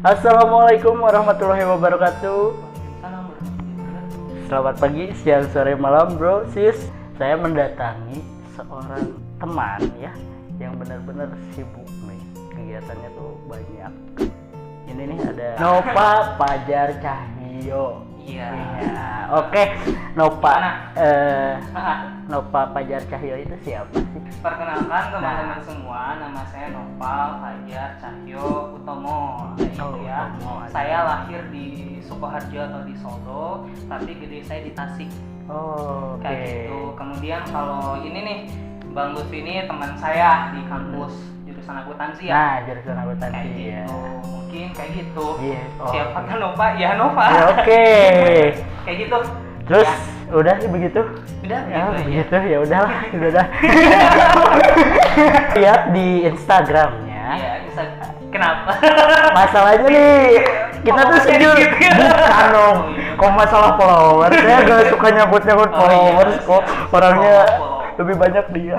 Assalamualaikum warahmatullahi wabarakatuh. Selamat pagi, siang, sore, malam, bro, sis. Saya mendatangi seorang teman ya yang benar-benar sibuk nih. Kegiatannya tuh banyak. Ini nih ada Nova Fajar Cahyo. Iya. Oke. Nova Fajar Cahyo itu siapa sih? Perkenalkan teman-teman semua, nama saya Nova Fajar Cahyo Utomo. Ya. Saya lahir di Sukoharjo atau di Solo, tapi gede saya di Tasik. Oh, kayak gitu. Kemudian kalau ini nih, Bang Lutfi ini teman saya di kampus jurusan akuntansi ya. Nah, jurusan akuntansi kayak ya. gitu. Mungkin kayak gitu. Iya. Siapa kan Nova? Ya Nova. Ya, oke. Kayak gitu. Terus ya. udah sih begitu. Udah Ya, gitu begitu ya udahlah, udah. Lihat di Instagramnya. Iya, bisa. Kenapa? Masalahnya nih, kita tuh sejujur bukan dong. Kok masalah followers, saya gak suka nyangkut-nyangkut followers kok. Orangnya lebih banyak dia.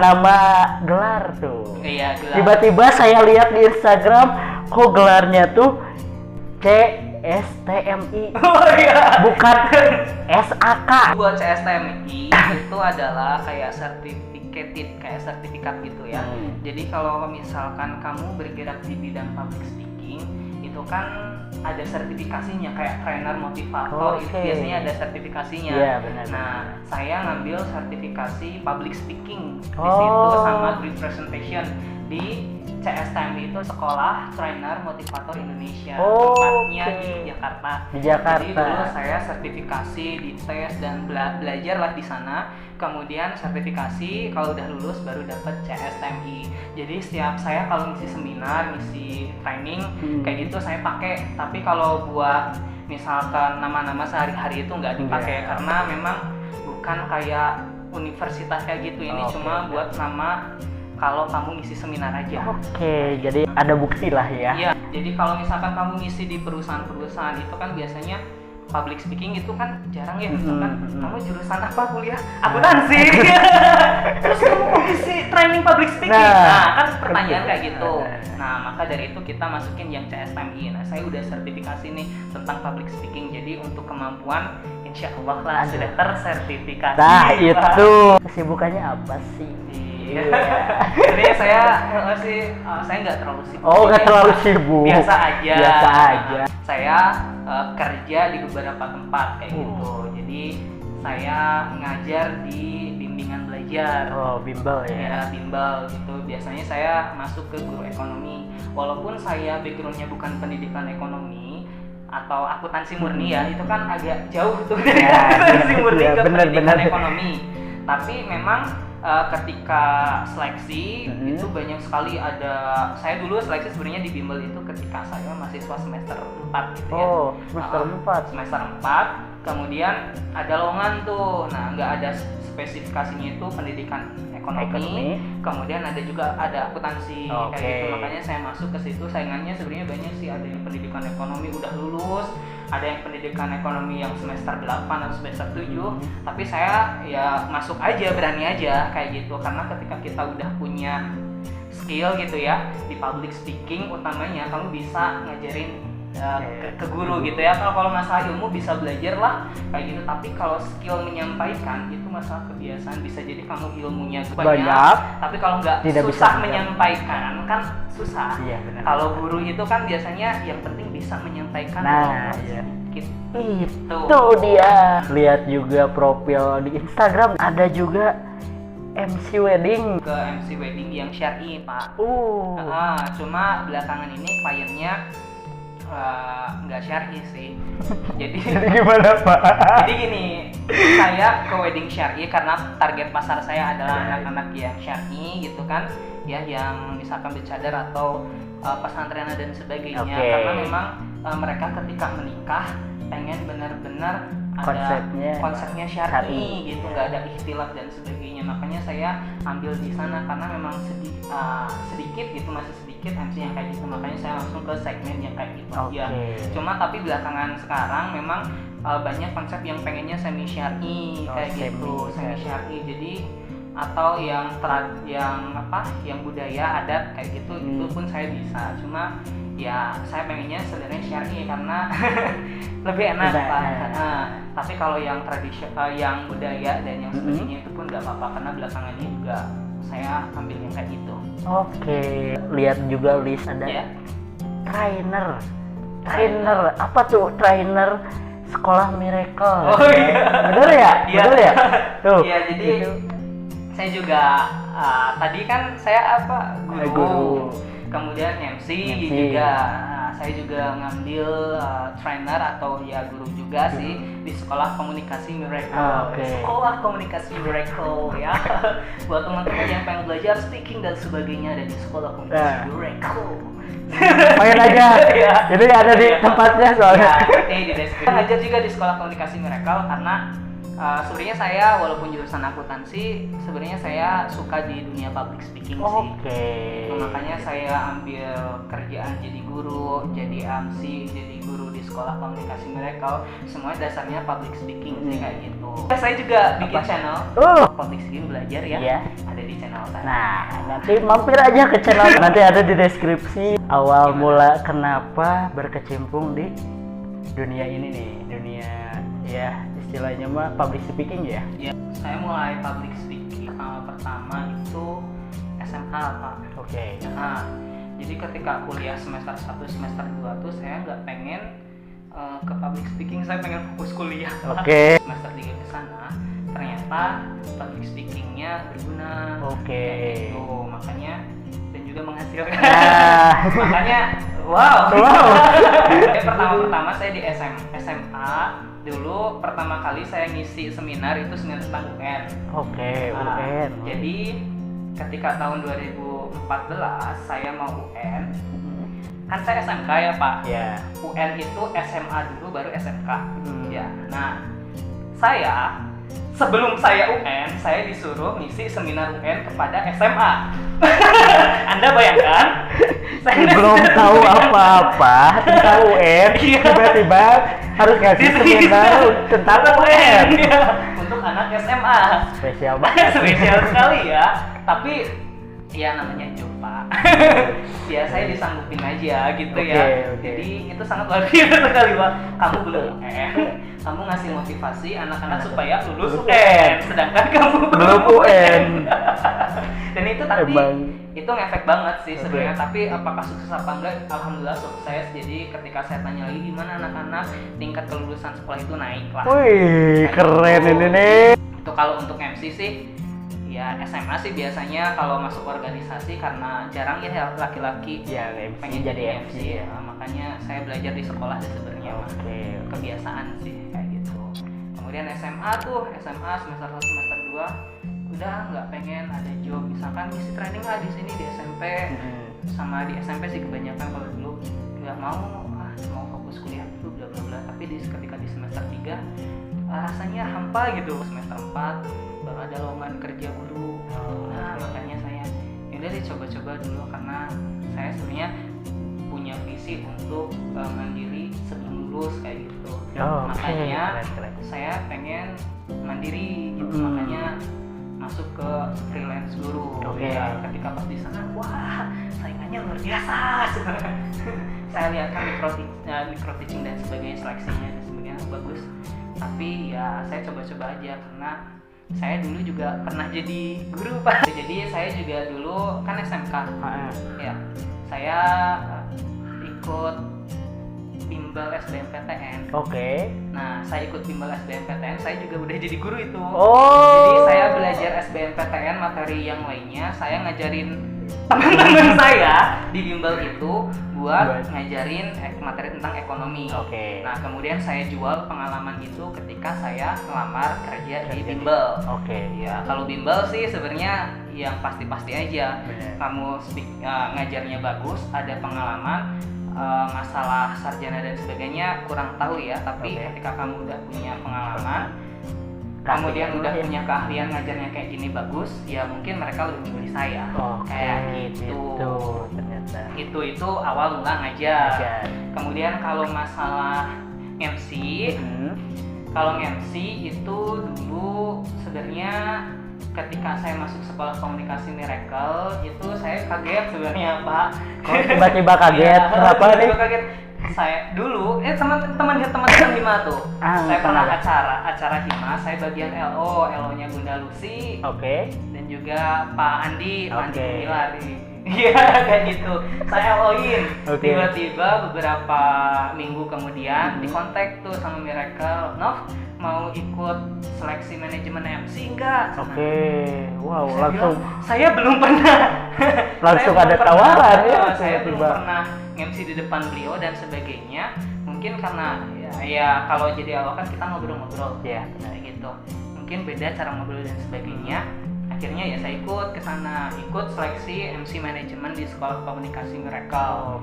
Nama gelar tuh. Iya, gelar. Tiba-tiba saya lihat di Instagram, kok gelarnya tuh CSTMI. Oh iya. Bukan SAK. Buat CSTMI itu adalah kayak sertifikat gitu ya. Jadi kalau misalkan kamu bergerak di bidang public speaking, itu kan ada sertifikasinya kayak trainer motivator. Itu biasanya ada sertifikasinya. Iya, benar. Nah, saya ngambil sertifikasi public speaking di situ sama group presentation di CSTMI, itu Sekolah Trainer Motivator Indonesia. Tempatnya di Jakarta. Jadi dulu saya sertifikasi di tes dan belajar lah di sana. Kemudian sertifikasi, kalau udah lulus baru dapat CSTMI. Jadi setiap saya kalau ngisi seminar, ngisi training kayak gitu saya pakai. Tapi kalau buat misalkan nama-nama sehari-hari itu nggak dipakai karena memang bukan kayak universitas kayak gitu. Ini cuma buat nama kalau kamu ngisi seminar aja. Oke, jadi ada bukti lah ya. Iya, jadi kalau misalkan kamu ngisi di perusahaan-perusahaan itu kan biasanya public speaking itu kan jarang ya. Misalkan kamu jurusan apa kuliah? Akuntansi. Terus kamu mau ngisi training public speaking? Nah, kan pertanyaan kayak gitu. Nah, maka dari itu kita masukin yang CSTMI. Nah, saya udah sertifikasi nih tentang public speaking. Jadi untuk kemampuan insya Allah lah sudah tersertifikasi. Nah, itu kesibukannya apa sih? Jadi saya nggak terlalu sibuk. Oh, nggak terlalu sibuk. Biasa aja. Biasa aja. Saya kerja di beberapa tempat kayak gitu. Jadi saya ngajar di bimbingan belajar. Oh, bimbel ya. Ya, bimbel gitu. Biasanya saya masuk ke guru ekonomi. Walaupun saya backgroundnya bukan pendidikan ekonomi atau akuntansi murni ya, itu kan agak jauh tuh dari akuntansi murni ke pendidikan ekonomi. Tapi memang ketika seleksi itu banyak sekali ada. Saya dulu seleksi sebenarnya di bimbel itu ketika saya mahasiswa semester 4 gitu ya. Oh, semester 4. Semester 4. Kemudian ada lowongan tuh. Nah, nggak ada spesifikasinya itu pendidikan ekonomi. Kemudian ada juga ada akuntansi kayak gitu. Makanya saya masuk ke situ. Saingannya sebenarnya banyak sih, ada yang pendidikan ekonomi udah lulus, ada yang pendidikan ekonomi yang semester 8 atau semester 7. Tapi saya ya masuk aja, berani aja kayak gitu. Karena ketika kita udah punya skill gitu ya di public speaking, utamanya kamu bisa ngajarin ke guru gitu ya. Kalau masalah ilmu bisa belajar lah kayak gitu. Tapi kalau skill menyampaikan itu masalah kebiasaan. Bisa jadi kamu ilmunya banyak tapi kalau nggak susah menyampaikan kan susah. Iya, benar. Kalau guru itu kan biasanya yang penting bisa menyampaikan. Nah, iya. Itu dia. Lihat juga profil di Instagram, ada juga MC wedding. Ke MC wedding yang syar'i, Pak. Cuma belakangan ini kliennya nggak syar'i sih. Jadi gimana, Pak? Jadi gini, saya ke wedding syar'i karena target pasar saya adalah anak-anak yang syar'i gitu kan, ya, yang misalkan bercadar atau pesantren dan sebagainya. Karena memang mereka ketika menikah pengen benar-benar ada konsepnya syar'i gitu, nggak ada ikhtilaf dan sebagainya. Makanya saya ambil di sana karena memang sedikit gitu, masih sedikit MC yang kayak gitu. Makanya saya langsung ke segmen yang kayak gitu aja. Cuma tapi belakangan sekarang memang banyak konsep yang pengennya semi syar'i kayak gitu, semi syar'i. Jadi atau yang budaya adat kayak gitu, itu pun saya bisa. Cuma ya saya pengennya sebenarnya syar'i karena lebih enak Pak. Tapi kalau yang tradisional, yang budaya dan yang sepertinya itu pun nggak apa-apa, karena belakangan ini juga saya ambil yang kayak gitu. Oke, lihat juga list ada trainer. Apa tuh trainer sekolah Miracle? Oh iya. Bener ya? Bener ya? Tuh. Iya, jadi gitu. Saya juga tadi kan saya guru. Kemudian MC. Juga. Saya juga ngambil trainer atau ya guru juga sih di sekolah komunikasi Miracle. Sekolah komunikasi Miracle ya. Buat teman-teman yang pengen belajar speaking dan sebagainya, ada di sekolah komunikasi Miracle. Pengen aja. Jadi ada di tempatnya soalnya. Di deskripsi. Saya ngajar juga di sekolah komunikasi Miracle karena sebenarnya saya walaupun jurusan akuntansi, sebenarnya saya suka di dunia public speaking sih. Makanya saya ambil kerjaan jadi guru, jadi MC, jadi guru di sekolah komunikasi Miracle. Semuanya dasarnya public speaking sih kayak gitu. Saya juga bikin channel public speaking belajar ya. Ada di channel saya. Nah, nanti mampir aja ke channel. Nanti ada di deskripsi awal mula kenapa berkecimpung di dunia ini nih, dunia ya istilahnya mah public speaking ya. Ya, saya mulai public speaking pertama itu SMA Pak. Nah, jadi ketika kuliah semester 1, semester 2 tuh saya nggak pengen ke public speaking, saya pengen fokus kuliah. Semester 3 ke sana ternyata public speakingnya berguna. Gitu, makanya dan juga menghasilkan. Makanya wow. Pertama saya di SMA dulu, pertama kali saya ngisi seminar itu seminar tentang UN. UN. Jadi ketika tahun 2014 saya mau UN, kan saya SMK ya Pak. UN itu SMA dulu baru SMK. Ya. Nah, saya sebelum saya UN, saya disuruh ngisi seminar UN kepada SMA. Anda bayangkan? Saya belum tahu apa-apa tentang UN, tiba-tiba harus ngasih seminar tentang UN. Untuk anak SMA. Spesial banget. Spesial sekali ya. Tapi ya namanya job Pak. Ya saya disanggupin aja gitu ya. Jadi itu sangat luar biasa sekali Pak. Kamu belum UN, kamu ngasih motivasi anak-anak supaya lulus UN, sedangkan kamu belum UN. Dan itu tadi itu ngefek banget sih sebenarnya. Tapi apakah sukses apa enggak? Alhamdulillah sukses. Jadi ketika saya tanya lagi gimana anak-anak, tingkat kelulusan sekolah itu naik lah. Wih, keren ini nih. Itu kalau untuk MC sih ya SMA sih biasanya kalau masuk organisasi, karena jarang ya laki-laki pengen jadi MC ya. Makanya saya belajar di sekolah sih sebenarnya. Kebiasaan sih kayak gitu. Kemudian SMA semester 1 semester 2 udah nggak pengen ada job, misalkan ngisi training lah di sini di SMP. Sama di SMP sih kebanyakan, kalau dulu nggak mau fokus kuliah dulu bla bla bla. Tapi ketika di semester 3 rasanya hampa gitu. Semester 4 baru ada lowongan kerja guru. Nah, makanya saya udah coba-coba dulu, karena saya sebenarnya punya visi untuk mandiri sebelum lulus kayak gitu. Makanya saya pengen mandiri gitu. Makanya masuk ke freelance guru. Ya, ketika pas di sana, wah saingannya luar biasa. Saya lihat kan micro teaching dan sebagainya, seleksinya dan sebagainya bagus. Tapi ya saya coba-coba aja, karena saya dulu juga pernah jadi guru Pak. Jadi saya juga dulu kan SMK. Ya, saya ikut bimbel SBMPTN. Nah, saya ikut bimbel SBMPTN, saya juga udah jadi guru itu. Jadi saya belajar SBMPTN materi yang lainnya, saya ngajarin teman-teman saya di bimbel itu buat ngajarin materi tentang ekonomi. Nah, kemudian saya jual pengalaman itu ketika saya ngelamar kerja di bimbel. Ya, kalau bimbel sih sebenarnya yang pasti-pasti aja. Kamu ngajarnya bagus, ada pengalaman. Masalah sarjana dan sebagainya kurang tahu ya, tapi ketika kamu udah punya pengalaman, kemudian udah punya keahlian ngajarnya kayak gini bagus, ya mungkin mereka lebih memilih saya. Kayak gitu. Ternyata itu awal mula ngajar. Kemudian kalau masalah MC, kalau MC itu dulu sebenarnya ketika saya masuk sekolah komunikasi Miracle itu saya kaget sebenarnya Pak. Tiba-tiba kaget. Kenapa nih? Tiba-tiba kaget. Saya dulu teman-teman Hima tuh. Saya pernah acara Hima, saya bagian LO-nya Bunda Lucy. Oke. Dan juga Pak Andi Gumilar. Iya kayak gitu. Saya LO-in. Tiba-tiba beberapa minggu kemudian dikontak tuh sama Miracle. Nov, mau ikut seleksi manajemen MC enggak? Wow, langsung. Saya belum pernah. Langsung ada tawaran ya. Saya belum pernah MC di depan beliau dan sebagainya. Mungkin karena ya kalau jadi awal kan kita ngobrol-ngobrol. Ya, gitu. Mungkin beda cara ngobrol dan sebagainya. Akhirnya ya saya ikut ke sana, ikut seleksi MC manajemen di Sekolah Komunikasi Miracle.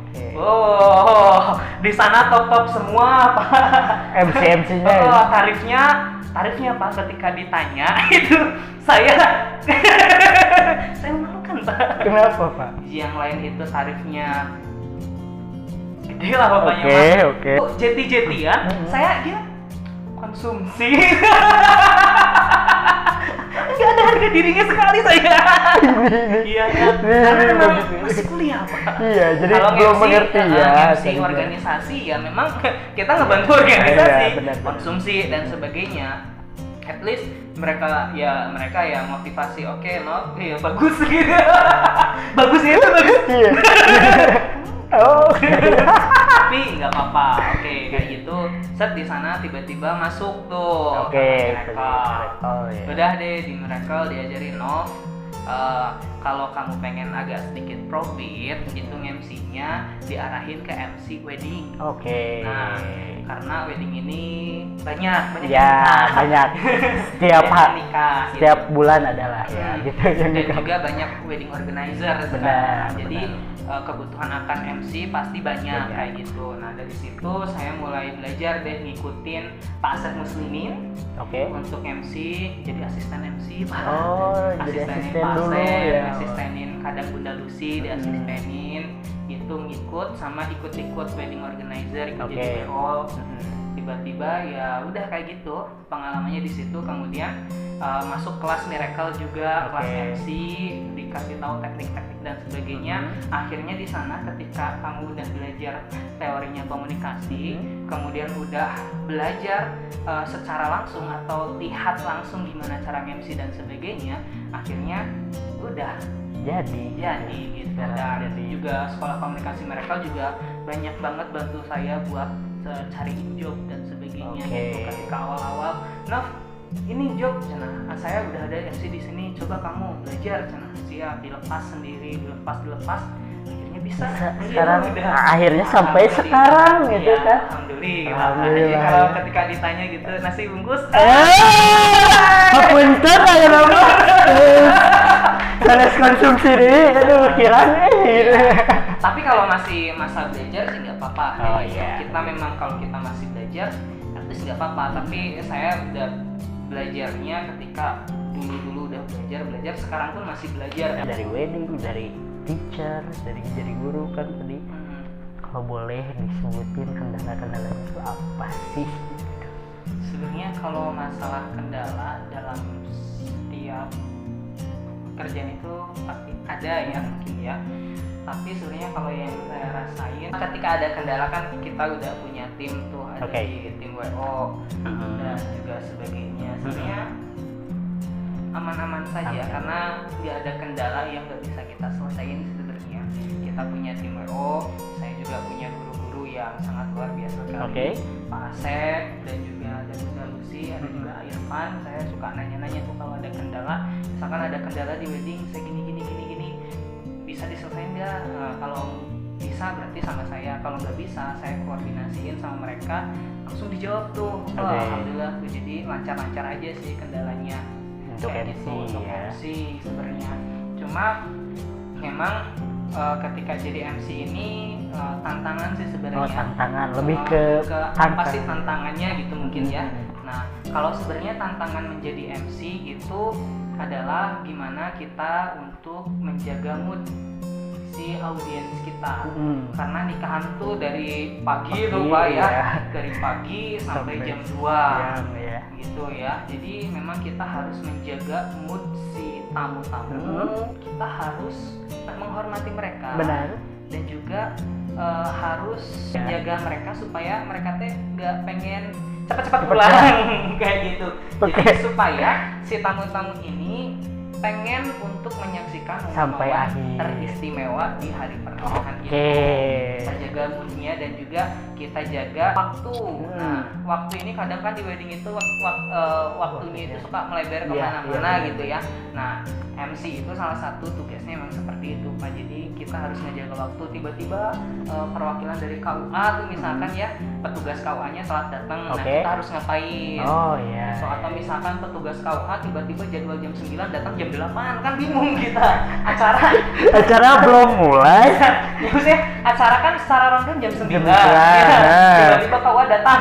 Di sana top semua Pak. MC-nya. Tarifnya Pak ketika ditanya itu saya memalukan Pak. Kenapa Pak? Yang lain itu tarifnya gede lah pokoknya. Oke. Jeti-jetian, saya dia konsumsi. Gak ada harga dirinya sekali saya. Iya kan? Karena memang masih kuliah Pak. Iya, jadi kalau belum mengerti ya. MC organisasi ya memang kita ngebantu organisasi, konsumsi dan sebagainya. At least mereka ya motivasi bagus gitu. Bagusnya itu bagus. Iya. Tapi nggak apa-apa. Kayak gitu. Set di sana tiba-tiba masuk tuh. Udah deh di Miracle diajarin kalau kamu pengen agak sedikit profit gitu MC-nya diarahin ke MC wedding. Nah, karena wedding ini banyak ya, banyak. Setiap bulan adalah ya gitu. Dan juga banyak wedding organizer. Jadi kebutuhan akan MC pasti banyak kayak gitu. Nah dari situ saya mulai belajar deh ngikutin Pak Asep Muslimin untuk MC, jadi asisten MC Pak. Asistenin Pak Asep, asistenin kadang Bunda Lucy, diasistenin itu ngikut sama ikut wedding organizer, ikut jadi WO. Tiba-tiba ya udah kayak gitu pengalamannya di situ. Kemudian masuk kelas Miracle juga, kelas MC, dikasih tahu teknik-teknik dan sebagainya. Akhirnya di sana ketika kamu udah belajar teorinya komunikasi, kemudian udah belajar secara langsung atau lihat langsung gimana cara MC dan sebagainya, akhirnya udah jadi gitu. Dan juga sekolah komunikasi Miracle juga banyak banget bantu saya buat cari job dan sebagainya gitu. Ketika awal-awal, Nov, ini job, saya udah ada MC di sini, coba kamu belajar, siap, dilepas sendiri, dilepas, akhirnya bisa. Sekarang akhirnya sampai sekarang gitu kan. Alhamdulillah. Kalau ketika ditanya gitu, nasi bungkus. Punten aja nama. Salah konsumsi deh, aduh kiranya gitu. Tapi kalau masih masa belajar sih nggak apa-apa. Kita memang kalau kita masih belajar, artis nggak apa-apa. Tapi saya udah belajarnya ketika dulu udah belajar, sekarang pun masih belajar. Dari wedding, dari teacher, dari jadi guru kan tadi. Kalau boleh disebutin kendala-kendalanya itu apa sih? Sebenarnya kalau masalah kendala dalam setiap kerjaan itu pasti ada ya mungkin ya. Tapi sebenarnya kalau yang saya rasain ketika ada kendala kan kita udah punya tim tuh, ada di tim WO dan juga sebagainya. Sebenarnya aman-aman saja karena nggak ada kendala yang nggak bisa kita selesaiin sebenarnya. Kita punya tim WO, saya juga punya guru-guru yang sangat luar biasa sekali. Pak Asep dan juga ada Bunda Lucy, ada juga Irfan. Saya suka nanya-nanya tuh kalau ada kendala. Misalkan ada kendala di wedding, saya gini bisa diselesaikan nggak? Kalau bisa berarti sama saya, kalau nggak bisa saya koordinasiin sama mereka, langsung dijawab tuh. Alhamdulillah tuh, jadi lancar-lancar aja sih kendalanya untuk MC untuk MC sebenarnya. Cuma memang ketika jadi MC ini tantangan sih sebenarnya. Tantangan lebih ke apa sih tantangannya gitu mungkin ya. Nah kalau sebenarnya tantangan menjadi MC itu adalah gimana kita untuk menjaga mood si audiens kita. Karena nikahan tuh dari pagi tuh Pak ya, dari pagi sampai jam 2 ya. gitu ya. Jadi memang kita harus menjaga mood si tamu-tamu, kita harus menghormati mereka. Benar. Dan juga harus menjaga mereka supaya mereka teh nggak pengen cepat-cepat pulang kayak gitu. Jadi supaya si tamu-tamu ini pengen untuk menyaksikan sampai akhir teristimewa di hari pernikahan itu. Kita jaga moodnya dan juga kita jaga waktu. Nah, waktu ini kadang kan di wedding itu waktunya itu suka melebar kemana-mana gitu ya. Nah, MC itu salah satu tugasnya memang seperti itu Pak. Jadi kita harus menjaga waktu. Tiba-tiba perwakilan dari KUA tuh misalkan ya, petugas KUA-nya telat datang. Nah, kita harus ngapain? So, atau misalkan petugas KUA tiba-tiba jadwal jam 9 datang jam 8, kan bingung kita. Acara belum mulai. Ya maksudnya acara kan secara random jam 9. Tiba-tiba KUA datang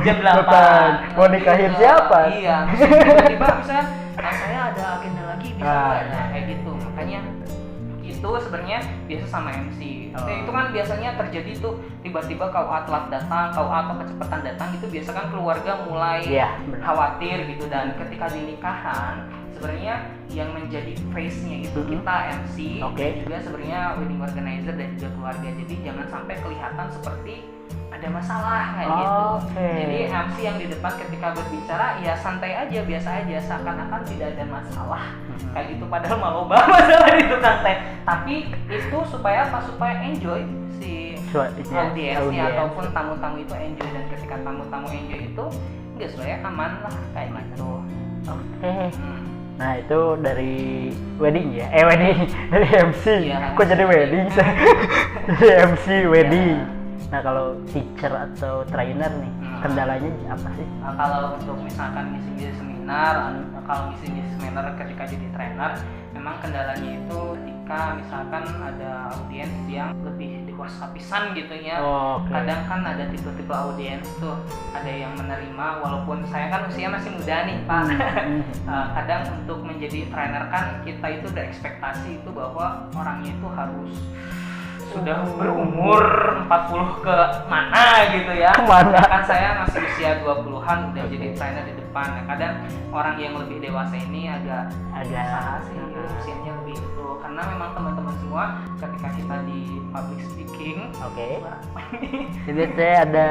jam 8. Mau nikahin siapa? Iya. Tiba-tiba misalnya saya ada agenda lagi bisa kayak gitu. Makanya itu sebenarnya biasa sama MC. Itu kan biasanya terjadi tuh tiba-tiba KUA telat datang, KUA atau kecepatan datang, itu biasa kan keluarga mulai khawatir gitu. Dan ketika di nikahan sebenarnya yang menjadi face-nya itu kita MC dan juga sebenarnya wedding organizer dan juga keluarga. Jadi jangan sampai kelihatan seperti ada masalah kayak gitu. Jadi MC yang di depan ketika berbicara ya santai aja, biasa aja, seakan-akan tidak ada masalah kayak gitu, padahal mau masalah itu santai. Tapi itu supaya apa? Supaya enjoy si audiensnya ataupun tamu-tamu itu enjoy, dan ketika tamu-tamu enjoy itu nggak sebenarnya aman lah kayak gitu. Nah itu dari wedding ya, wedding dari MC. Kok jadi wedding? Dari MC wedding. Nah kalau teacher atau trainer nih, kendalanya apa sih? Kalau untuk misalkan ngisi seminar, kalau ngisi seminar ketika jadi trainer, memang kendalanya itu ketika misalkan ada audiens yang lebih dewasa pisan gitu ya. Kadang kan ada tipe-tipe audiens tuh, ada yang menerima walaupun saya kan usia masih muda nih Pak. Kadang untuk menjadi trainer kan kita itu berekspektasi itu bahwa orangnya itu harus sudah berumur 40 ke mana gitu ya. Kan saya masih usia 20-an udah jadi trainer di depan. Nah, kadang orang yang lebih dewasa ini agak salah sih usianya lebih itu. Karena memang teman-teman semua ketika kita di public speaking, jadi saya ada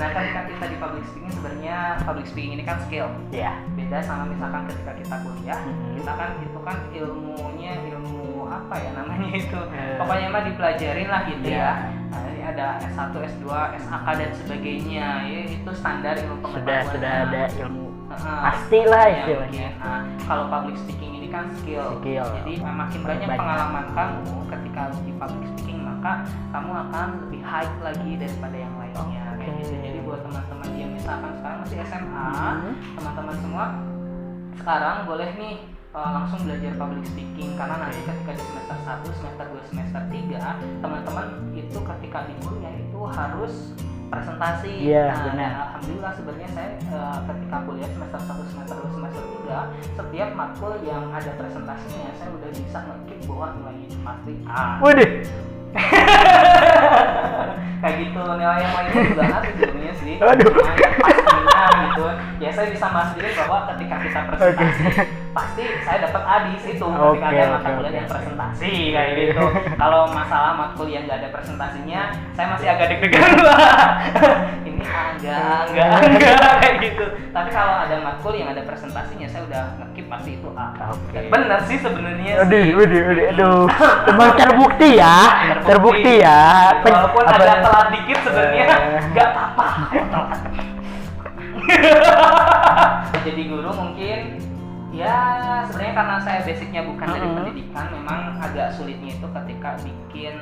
nah ketika kita di public speaking, sebenarnya public speaking ini kan skill. Beda sama misalkan ketika kita kuliah, kita kan itu kan ilmunya ilmu apa ya namanya itu, pokoknya mah dipelajarin lah gitu ya. Nah, ada S1, S2, SAK dan sebagainya ya, itu standar ilmu pengetahuan. Sudah ada ilmu pastilah istilahnya. Nah, kalau public speaking ini kan skill. Jadi makin banyak pengalaman kamu ketika di public speaking, maka kamu akan lebih hype lagi daripada yang lainnya kayak gitu. Jadi buat teman-teman yang misalkan sekarang masih SMA, teman-teman semua sekarang boleh nih langsung belajar public speaking, karena nanti ketika di semester 1, semester 2, semester 3 teman-teman itu ketika di kuliah itu harus presentasi. Dan alhamdulillah sebenarnya saya ketika kuliah semester 1, semester 2, semester 3 setiap matkul yang ada presentasinya saya udah bisa nge-keep bahwa nilainya itu pasti A. Kayak gitu, nilai yang lainnya juga A sebenarnya sih. Pasti A gitu. Ya saya bisa memastikan bahwa ketika kita presentasi pasti saya dapat A di situ ketika ada mata kuliah yang presentasi kayak gitu. Kalau masalah matkul yang nggak ada presentasinya, saya masih agak deg-degan lah. Ini A enggak kayak gitu. Tapi kalau ada matkul yang ada presentasinya, saya udah nge-keep pasti itu A. Dan benar sih sebenarnya. Aduh. Memang terbukti ya. Walaupun agak telat dikit sebenarnya nggak apa-apa. Jadi guru mungkin ya sebenarnya karena saya basicnya bukan dari pendidikan, memang agak sulitnya itu ketika bikin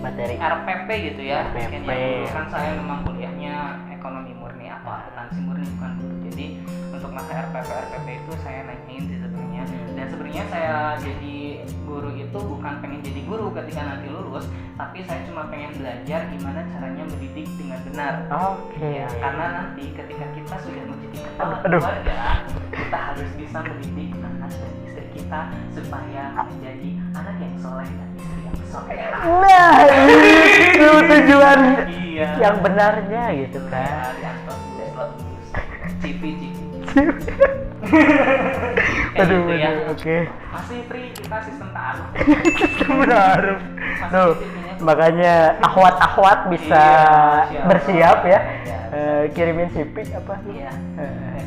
materi RPP gitu ya. Bikin yang dulu kan saya memang kuliahnya ekonomi murni atau akuntansi murni, bukan guru. Jadi untuk masa RPP itu saya nanyain sih sebenarnya. Dan sebenarnya saya jadi guru itu bukan pengen jadi guru ketika nanti lulus, tapi saya cuma pengen belajar gimana caranya mendidik dengan benar. Ya, karena nanti ketika kita sudah menjadi kepala keluarga, kita harus bisa mendidik anak dan istri kita supaya menjadi anak yang soleh dan istri yang soleh. Nah, itu tujuan Iya. yang benarnya gitu kan. Ya, di atas selalu cipi. Aduh, gitu ya. oke. Masih free kita sistem taruh. Benar. Tuh, makanya akhwat bisa Iya, bersiap ya. Iya. Kirimin CV apa? Iya.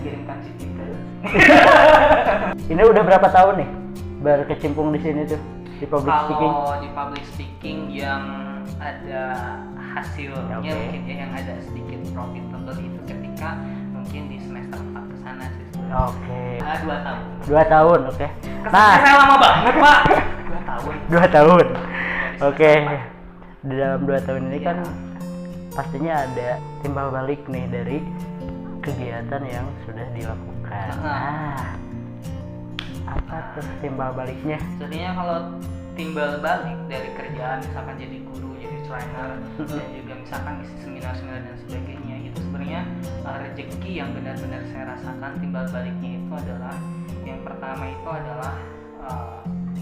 Kirimkan cipi ke. Ini udah berapa tahun nih berkecimpung di sini tuh di public speaking? Kalau di public speaking yang ada hasilnya Oke. mungkin ya, yang ada sedikit profitable itu ketika mungkin di semester 4 ke sana sih. Oke. 2 tahun. 2 tahun, oke. Kesannya saya lama banget, Pak. 2 tahun. 2 tahun. Dari Oke. semester 4. Di dalam 2 tahun ini kan Ya. pastinya ada timbal balik nih dari kegiatan yang sudah dilakukan. Nah, apa tuh timbal baliknya? Sebenarnya kalau timbal balik dari kerjaan misalkan jadi guru, jadi trainer, dan juga misalkan isi seminar-seminar dan sebagainya, itu sebenarnya rezeki yang benar-benar saya rasakan. Timbal baliknya itu adalah yang pertama itu adalah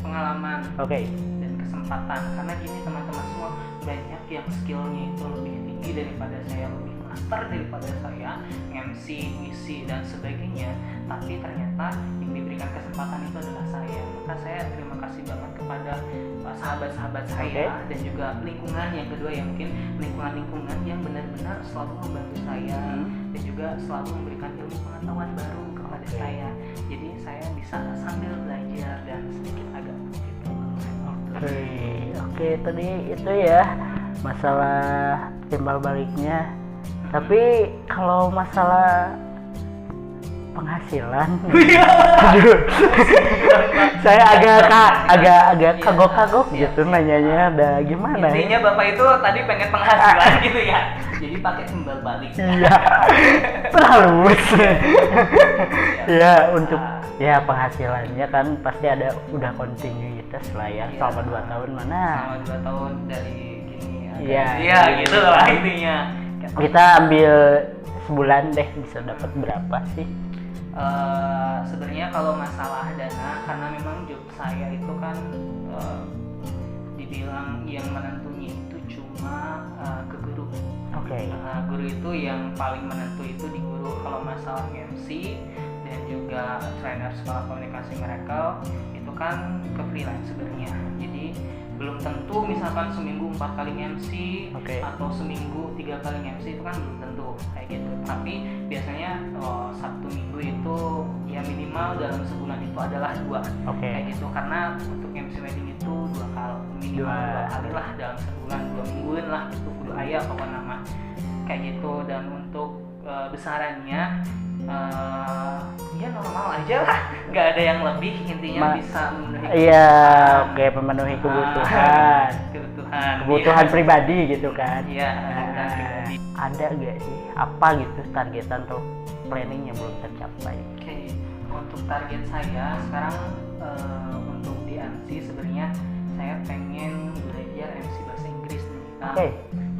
pengalaman Oke. dan kesempatan. Karena gini teman-teman semua, banyak yang skillnya itu lebih tinggi daripada saya, lebih master daripada saya, MC, ngisi dan sebagainya, tapi ternyata yang diberikan kesempatan itu adalah saya. Maka saya terima kasih banget kepada sahabat-sahabat saya dan juga lingkungan. Yang kedua ya mungkin lingkungan yang benar-benar selalu membantu saya dan juga selalu memberikan ilmu pengetahuan baru kepada saya. Jadi saya bisa sambil belajar dan sedikit agak gitu. Oke, tadi itu ya masalah timbal baliknya. Tapi kalau masalah penghasilan, aduh, saya agak kagok-kagok gitu nanyanya. Ada gimana? Intinya Bapak itu tadi pengen penghasilan gitu ya. Jadi pakai timbal balik. Iya, terlalu ya untuk ya penghasilannya kan pasti ada udah kontinuitas lah ya selama 2 tahun mana? Selama 2 tahun dari gini. Iya, gitu lah intinya. Kita ambil sebulan deh bisa dapat berapa sih? Sebenarnya kalau masalah dana, karena memang job saya itu kan dibilang yang menentunya itu cuma ke guru. Oke. Guru itu yang paling menentu itu di guru. Kalau masalah MC dan juga trainer sekolah komunikasi mereka itu kan ke freelance sebenarnya. Jadi belum tentu misalkan seminggu 4 kali MC atau seminggu 3 kali MC itu kan belum tentu kayak gitu. Tapi biasanya Sabtu Minggu itu ya minimal dalam sebulan itu adalah 2 kayak gitu. Karena untuk MC wedding itu 2 kali minimal 2 kali lah dalam sebulan, 2 mingguan lah itu kudu aya pokoknya nama kayak gitu. Dan untuk besarannya ya normal aja lah, nggak ada yang lebih, intinya bisa memenuhi memenuhi kebutuhan kebutuhan pribadi gitu kan. Pribadi. Ada gak sih apa gitu targetan atau planningnya belum tercapai? Untuk target saya sekarang untuk di MC sebenarnya saya pengen belajar MC bahasa Inggris nih.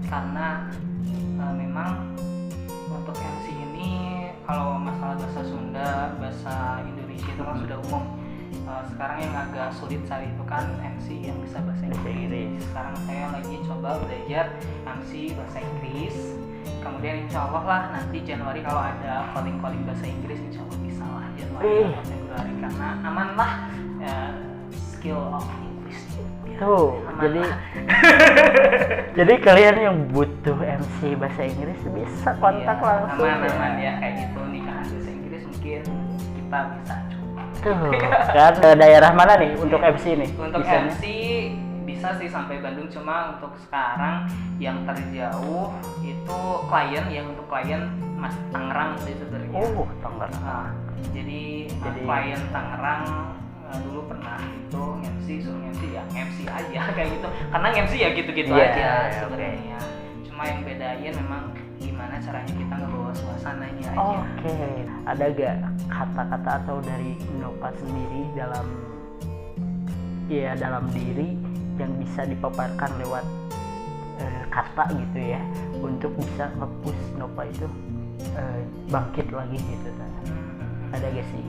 Karena memang untuk MC ini kalau masalah bahasa Sunda, bahasa Indonesia itu kan sudah umum. Sekarang yang agak sulit cari itu kan MC yang bisa bahasa Inggris. Sekarang saya lagi coba belajar MC bahasa Inggris. Kemudian insya Allah lah nanti Januari kalau ada calling bahasa Inggris insya Allah bisa lah Januari atau Februari, karena aman lah skill of English tuh. Jadi kalian yang butuh MC bahasa Inggris bisa kontak langsung. Aman ya kayak gitu, nikahan bahasa Inggris mungkin kita bisa coba. Tuh kan daerah mana nih untuk MC nih? Untuk MC bisa sih sampai Bandung, cuma untuk sekarang yang terjauh itu klien, yang untuk klien Mas Tangerang sih sebenarnya. Tangerang. Jadi klien Tangerang dulu pernah itu suruh MC ya MC aja kayak gitu, karena MC ya gitu-gitu aja sebenarnya. Cuma yang bedain memang gimana caranya kita ngebawa suasananya aja. Ada gak kata-kata atau dari Nova sendiri dalam diri yang bisa dipaparkan lewat kata gitu ya untuk bisa nge-push Nova itu bangkit lagi gitu kan? Ada gak sih?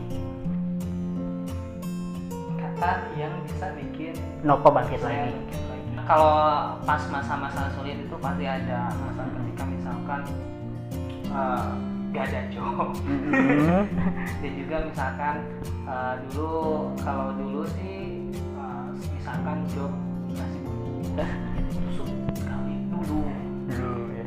kata yang bisa bikin Nova bangkit saya lagi. bangkit lagi. Kalau pas masa-masa sulit itu pasti ada masa ketika misalkan gak ada job. Dan juga misalkan dulu kalau dulu sih misalkan job masih tusuk sekali dulu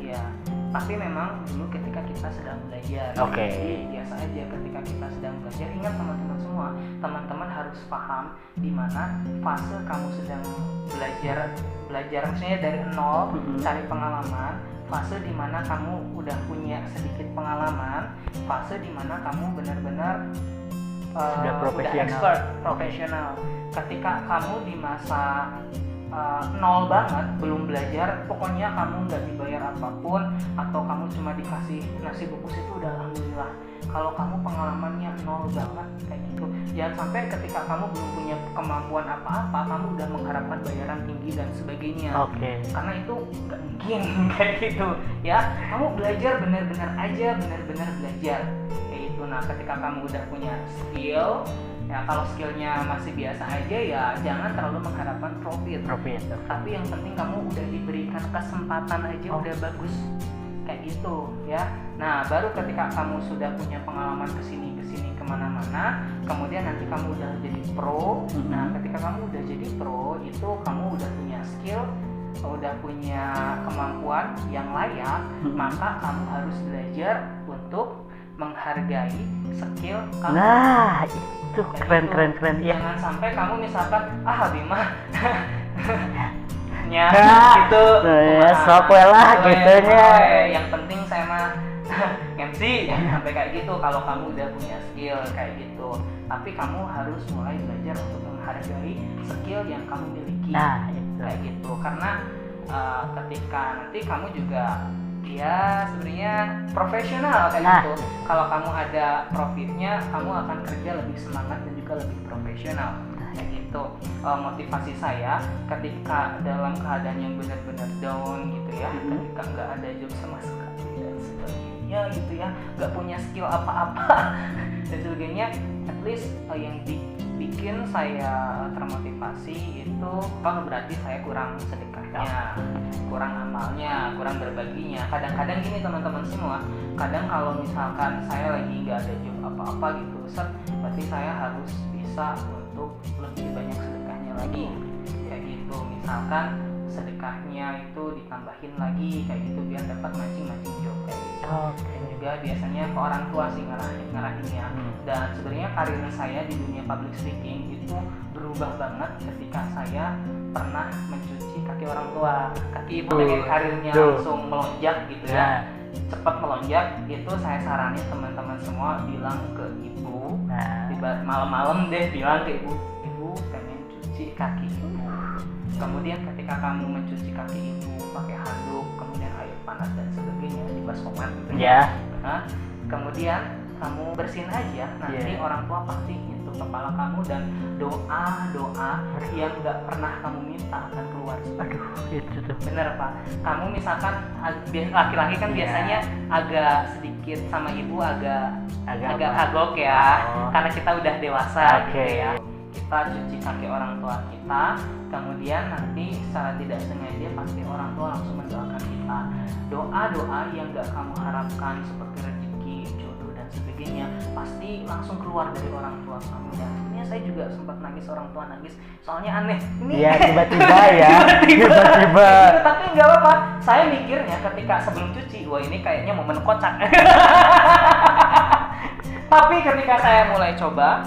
ya. Tapi memang dulu ketika kita sedang belajar, jadi biasa aja ketika kita sedang belajar. Ingat teman-teman semua, teman-teman harus paham di mana fase kamu sedang belajar maksudnya dari nol, cari pengalaman, fase di mana kamu udah punya sedikit pengalaman, fase di mana kamu benar-benar udah expert, profesional. Ketika kamu di masa nol banget, belum belajar, pokoknya kamu nggak dibayar apapun atau kamu cuma dikasih nasi bungkus, itu udah alhamdulillah. Kalau kamu pengalamannya nol banget kayak gitu, jangan sampai ketika kamu belum punya kemampuan apa-apa, kamu udah mengharapkan bayaran tinggi dan sebagainya. Karena itu nggak mungkin kayak gitu ya. Kamu belajar benar-benar aja, benar-benar belajar kayak gitu. Nah, ketika kamu udah punya skill ya, kalau skillnya masih biasa aja ya jangan terlalu mengharapkan profit. Tapi yang penting kamu udah diberikan kesempatan aja udah bagus kayak gitu ya. Nah, baru ketika kamu sudah punya pengalaman kesini kemana-mana, kemudian nanti kamu udah jadi pro. Nah, ketika kamu udah jadi pro, itu kamu udah punya skill, udah punya kemampuan yang layak, maka kamu harus belajar untuk menghargai skill kamu. Nah, itu keren ya. Jangan sampai kamu misalkan Habimah nya gitu ya sok lah gitunya. Yang penting saya mah MC, jangan sampai kayak gitu. Kalau kamu udah punya skill kayak gitu, tapi kamu harus mulai belajar untuk menghargai skill yang kamu miliki. Nah, itu kayak gitu. Karena ketika nanti kamu juga ya sebenarnya profesional kayak gitu. Kalau kamu ada profitnya, kamu akan kerja lebih semangat dan juga lebih profesional kayak gitu. Motivasi saya ketika dalam keadaan yang benar-benar down gitu ya, ketika nggak ada job sama sekali dan sebagainya gitu ya, nggak punya skill apa-apa dan sebagainya, at least yang bikin saya termotivasi itu berarti saya kurang sedekahnya, kurang amalnya, kurang berbaginya. Kadang-kadang gini teman-teman semua, kadang kalau misalkan saya lagi nggak ada job apa-apa gitu, berarti saya harus bisa untuk lebih banyak sedekahnya lagi kayak gitu. Misalkan sedekahnya itu ditambahin lagi kayak gitu biar dapat mancing-mancing job kayak gitu. Dan juga biasanya ke orang tua sih ngarahinnya. Dan sebenarnya karir saya di dunia public speaking itu berubah banget ketika saya pernah mencuci kaki orang tua. Kaki ibu karirnya langsung melonjak gitu ya, cepat melonjak. Itu saya saranin teman-teman semua bilang ke ibu, malam-malam deh bilang ke ibu pengen cuci kaki ibu. Kemudian ketika kamu mencuci kaki ibu pakai handuk, kemudian air panas dan sebagainya di baskom gitu ya. Kemudian kamu bersihin aja, nanti orang tua pasti nyentuh kepala kamu dan doa yang nggak pernah kamu minta akan keluar. Aduh, itu tuh bener Pak. Kamu misalkan laki-laki kan biasanya agak sedikit sama ibu agak agak ya, karena kita udah dewasa gitu ya. Kita cuci kaki orang tua kita, kemudian nanti secara tidak sengaja pasti orang tua langsung mendoakan kita. Doa-doa yang gak kamu harapkan seperti rezeki, jodoh dan sebagainya pasti langsung keluar dari orang tua kamu. Dan sebenarnya saya juga sempat nangis, orang tua nangis, soalnya aneh. Ini ya tiba-tiba ya. tiba-tiba. Tapi nggak apa-apa. Saya mikirnya ketika sebelum cuci, wah ini kayaknya momen kocak. Tapi ketika saya mulai coba,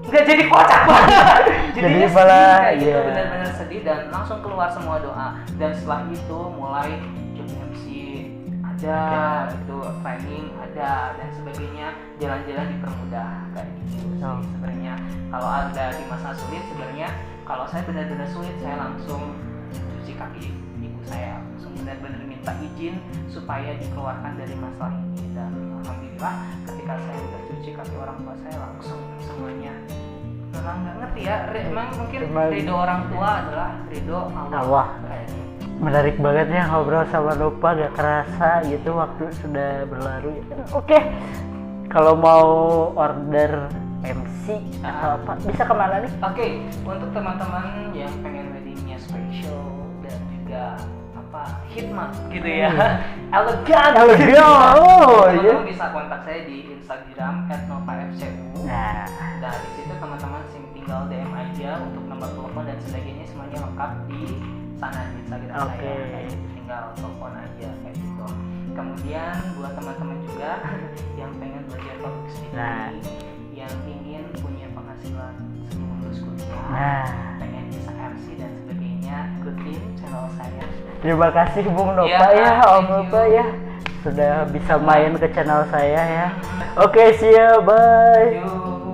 nggak jadi kocak banget. Jadi malah kayak gitu, benar-benar sedih dan langsung keluar semua doa. Dan setelah itu mulai job MC ada, itu training ada dan sebagainya, jalan-jalan dipermudah kayak gitu sih. Sebenarnya kalau ada di masa sulit, sebenarnya kalau saya benar-benar sulit, saya langsung cuci kaki ibu saya, langsung benar-benar minta izin supaya dikeluarkan dari masalah ini. Dan alhamdulillah ketika saya udah cuci kaki orang tua saya, langsung semuanya. Memang nggak ngerti ya, memang mungkin ridho orang tua adalah ridho Allah. Menarik banget ya ngobrol sama Nova, gak kerasa gitu waktu sudah berlalu ya. Oke, kalau mau order MC atau apa, bisa kemana nih? Oke, untuk teman-teman yang pengen weddingnya special dan juga apa hikmat gitu ya, elegan. Oh iya. Teman-teman bisa kontak saya di Instagram @novafcu. Nah, Di situ teman-teman tinggal DM aja untuk nomor telepon dan sebagainya, semuanya lengkap di sana di Instagram saya. Kayak gitu, tinggal telepon aja kayak gitu. Kemudian buat teman-teman juga yang pengen belajar public speaking, yang ingin punya penghasilan sebelum lulus kuliah, pengen bisa MC dan sebagainya, ikutin channel saya. terima kasih Bung Nova ya, Om Nova ya, sudah bisa main ke channel saya ya. Oke, see you, bye. Yuk.